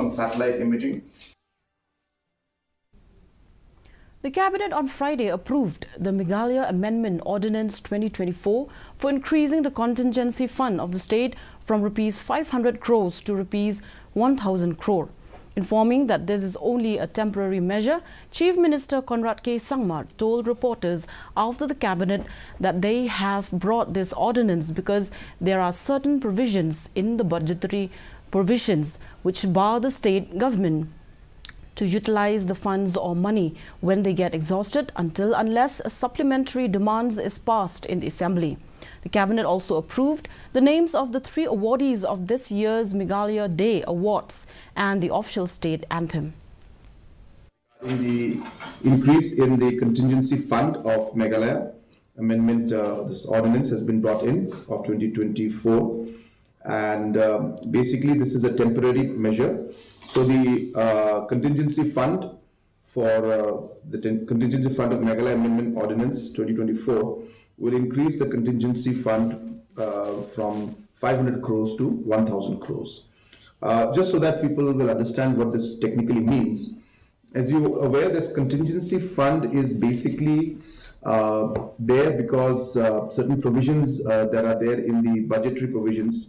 on satellite imaging. The Cabinet on Friday approved the Meghalaya Amendment Ordinance 2024 for increasing the contingency fund of the state from Rs 500 crores to Rs 1,000 crore. Informing that this is only a temporary measure, Chief Minister Conrad K. Sangmat told reporters after the Cabinet that they have brought this ordinance because there are certain provisions in the budgetary provisions which bar the state government to utilize the funds or money when they get exhausted unless a supplementary demands is passed in the Assembly. The Cabinet also approved the names of the 3 awardees of this year's Meghalaya Day Awards and the official state anthem. In the increase in the contingency fund of Meghalaya Amendment, this ordinance has been brought in of 2024, and basically this is a temporary measure. So the contingency fund for contingency fund of Meghalaya Amendment Ordinance 2024 will increase the contingency fund from 500 crores to 1,000 crores. Just so that people will understand what this technically means. As you are aware, this contingency fund is basically there because certain provisions that are there in the budgetary provisions,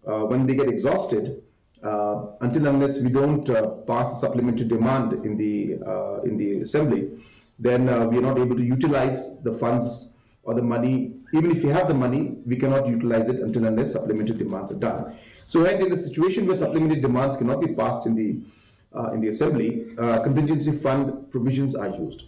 when they get exhausted, until unless we don't pass a supplementary demand in the Assembly, then we are not able to utilize the funds or the money. Even if we have the money, we cannot utilize it until unless supplementary demands are done. So when in the situation where supplementary demands cannot be passed in the Assembly, contingency fund provisions are used.